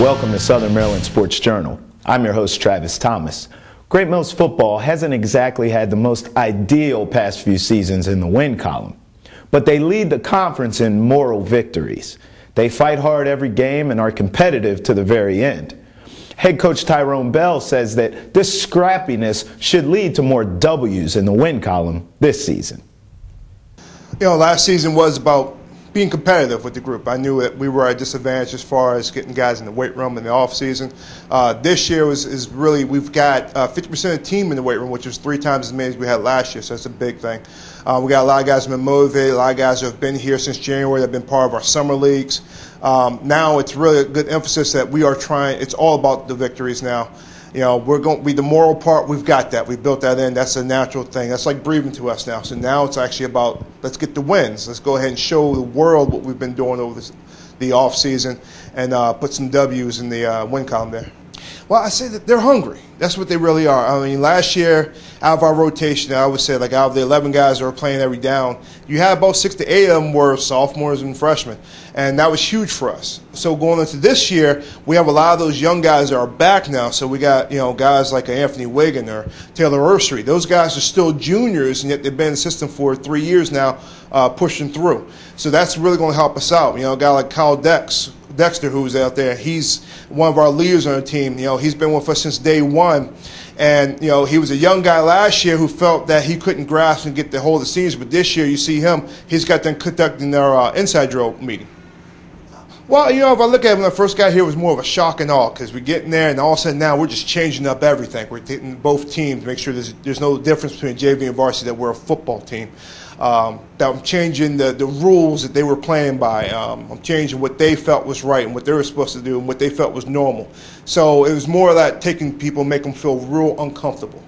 Welcome to Southern Maryland Sports Journal. I'm your host, Travis Thomas. Great Mills football hasn't exactly had the most ideal past few seasons in the win column, but they lead the conference in moral victories. They fight hard every game and are competitive to the very end. Head coach Tyrone Bell says that this scrappiness should lead to more W's in the win column this season. You know, last season was about being competitive with the group. I knew that we were at a disadvantage as far as getting guys in the weight room in the off season. This year is really, we've got 50% of the team in the weight room, which is 3 times as many as we had last year, so that's a big thing. We got a lot of guys who have been motivated, a lot of guys who have been here since January, that have been part of our summer leagues. Now it's really a good emphasis that we are trying, it's all about the victories now. You know, we're going to be the moral part. We've got that. We've built that in. That's a natural thing. That's like breathing to us now. So now it's actually about, let's get the wins. Let's go ahead and show the world what we've been doing over the off season and put some W's in the win column there. Well, I say that they're hungry. That's what they really are. I mean, last year, out of our rotation, I would say, like, out of the 11 guys that were playing every down, you had about 6 to 8 of them were sophomores and freshmen, and that was huge for us. So going into this year, we have a lot of those young guys that are back now. So we got, you know, guys like Anthony Wiggin or Taylor Ursery. Those guys are still juniors, and yet they've been in the system for 3 years now, pushing through. So that's really going to help us out. You know, a guy like Kyle Dexter, who's out there, he's one of our leaders on the team. You know, he's been with us since day one. And, you know, he was a young guy last year who felt that he couldn't grasp and get the hold of the seniors. But this year, you see him, he's got them conducting their inside drill meeting. Well, you know, if I look at it, when I first got here, it was more of a shock and awe because we get in there and all of a sudden now we're just changing up everything. We're getting both teams to make sure there's no difference between JV and varsity, that we're a football team. That I'm changing the rules that they were playing by. I'm changing what they felt was right and what they were supposed to do and what they felt was normal. So it was more of that taking people, make them feel real uncomfortable.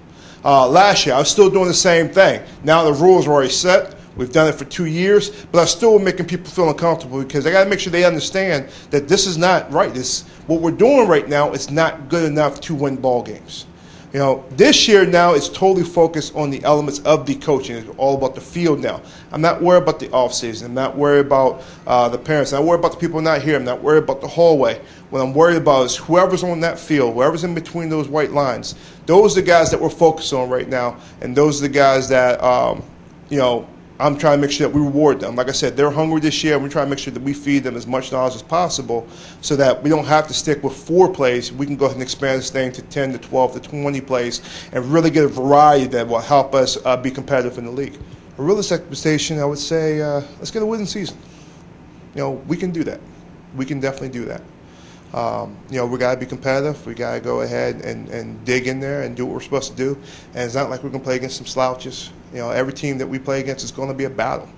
Last year, I was still doing the same thing. Now the rules are already set. We've done it for 2 years, but I'm still making people feel uncomfortable because I got to make sure they understand that this is not right. What we're doing right now is not good enough to win ball games. You know, this year now it's totally focused on the elements of the coaching. It's all about the field now. I'm not worried about the offseason. I'm not worried about the parents. I'm not worried about the people not here. I'm not worried about the hallway. What I'm worried about is whoever's on that field, whoever's in between those white lines. Those are the guys that we're focused on right now, and those are the guys that, you know, I'm trying to make sure that we reward them. Like I said, they're hungry this year, and we're trying to make sure that we feed them as much knowledge as possible so that we don't have to stick with 4 plays. We can go ahead and expand this thing to 10 to 12 to 20 plays and really get a variety that will help us be competitive in the league. A realistic expectation, I would say, let's get a winning season. You know, we can do that. We can definitely do that. You know, we got to be competitive. We got to go ahead and dig in there and do what we're supposed to do. And it's not like we're going to play against some slouches. You know, every team that we play against is going to be a battle.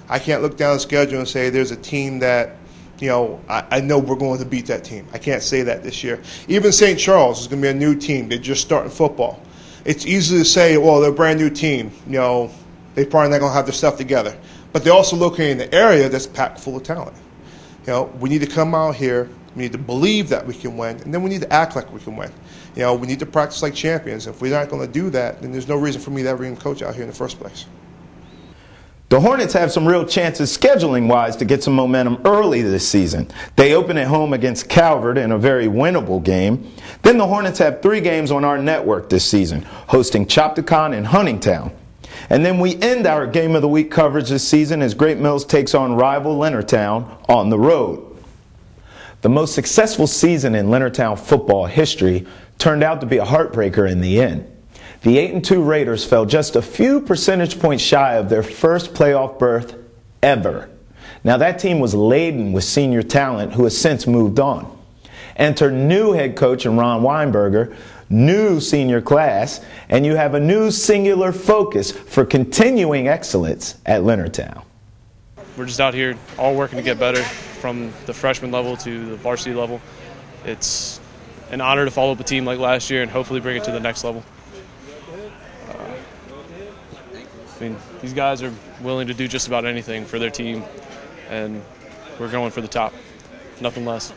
I can't look down the schedule and say there's a team that, you know, I know we're going to beat that team. I can't say that this year. Even St. Charles is going to be a new team. They're just starting football. It's easy to say, well, they're a brand new team. You know, they're probably not going to have their stuff together. But they're also located in an area that's packed full of talent. You know, we need to come out here. We need to believe that we can win, and then we need to act like we can win. You know, we need to practice like champions. If we're not going to do that, then there's no reason for me to ever even coach out here in the first place. The Hornets have some real chances scheduling-wise to get some momentum early this season. They open at home against Calvert in a very winnable game. Then the Hornets have 3 games on our network this season, hosting Chopticon and Huntingtown. And then we end our Game of the Week coverage this season as Great Mills takes on rival Leonardtown on the road. The most successful season in Leonardtown football history turned out to be a heartbreaker in the end. The 8-2 Raiders fell just a few percentage points shy of their first playoff berth ever. Now that team was laden with senior talent who has since moved on. Enter new head coach Ron Weinberger, new senior class, and you have a new singular focus for continuing excellence at Leonardtown. We're just out here all working to get better from the freshman level to the varsity level. It's an honor to follow up a team like last year and hopefully bring it to the next level. I mean, these guys are willing to do just about anything for their team, and we're going for the top, nothing less.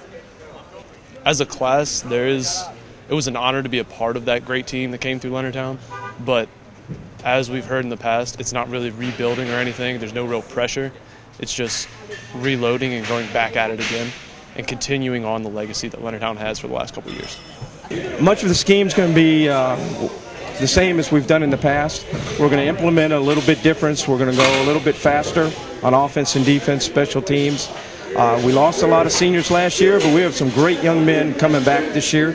As a class, it was an honor to be a part of that great team that came through Leonardtown, but as we've heard in the past, it's not really rebuilding or anything. There's no real pressure. It's just reloading and going back at it again. and continuing on the legacy that Leonardtown has for the last couple of years. Much of the scheme is going to be the same as we've done in the past. We're going to implement a little bit different. We're going to go a little bit faster on offense and defense, special teams. We lost a lot of seniors last year, but we have some great young men coming back this year.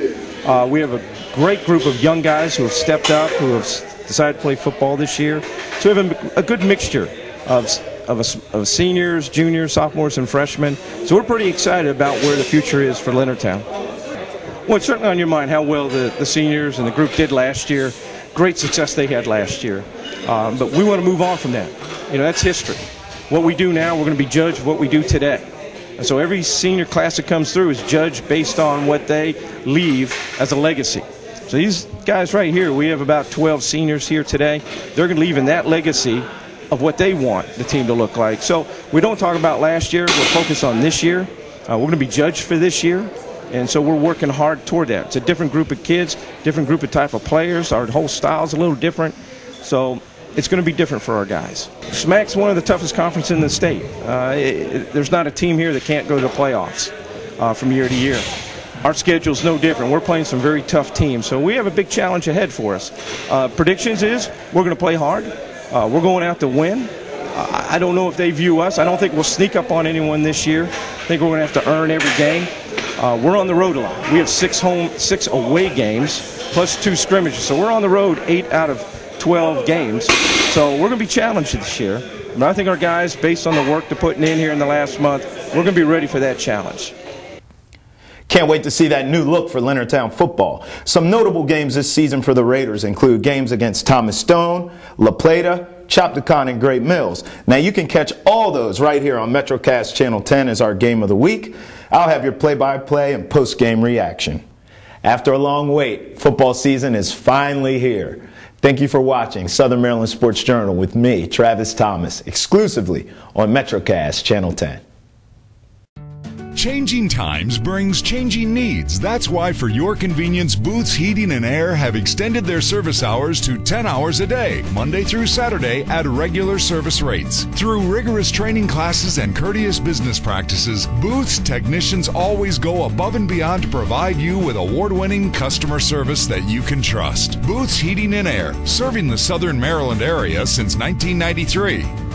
We have a great group of young guys who have stepped up, who have decided to play football this year. So we have a good mixture of seniors, juniors, sophomores, and freshmen. So we're pretty excited about where the future is for Leonardtown. Well, it's certainly on your mind how well the seniors and the group did last year. Great success they had last year. But we want to move on from that. You know, that's history. What we do now, we're going to be judged for what we do today. And so every senior class that comes through is judged based on what they leave as a legacy. So these guys right here, we have about 12 seniors here today. They're going to leave in that legacy of what they want the team to look like. So we don't talk about last year. We're focused on this year. We're going to be judged for this year. And so we're working hard toward that. It's a different group of kids, different group of type of players. Our whole style is a little different. So it's going to be different for our guys. SMAC's one of the toughest conferences in the state. There's not a team here that can't go to the playoffs from year to year. Our schedule's no different. We're playing some very tough teams, so we have a big challenge ahead for us. Predictions is we're going to play hard. We're going out to win. I don't know if they view us. I don't think we'll sneak up on anyone this year. I think we're going to have to earn every game. We're on the road a lot. We have 6 away games plus 2 scrimmages, so we're on the road 8 out of 12 games. So we're going to be challenged this year. But I think our guys, based on the work they're putting in here in the last month, we're going to be ready for that challenge. Can't wait to see that new look for Leonardtown football. Some notable games this season for the Raiders include games against Thomas Stone, La Plata, Chaptacon, and Great Mills. Now you can catch all those right here on MetroCast Channel 10 as our game of the week. I'll have your play-by-play and post-game reaction. After a long wait, football season is finally here. Thank you for watching Southern Maryland Sports Journal with me, Travis Thomas, exclusively on MetroCast Channel 10. Changing times brings changing needs. That's why, for your convenience, Booth's Heating and Air have extended their service hours to 10 hours a day, Monday through Saturday, at regular service rates. Through rigorous training classes and courteous business practices, Booth's technicians always go above and beyond to provide you with award-winning customer service that you can trust. Booth's Heating and Air, serving the Southern Maryland area since 1993.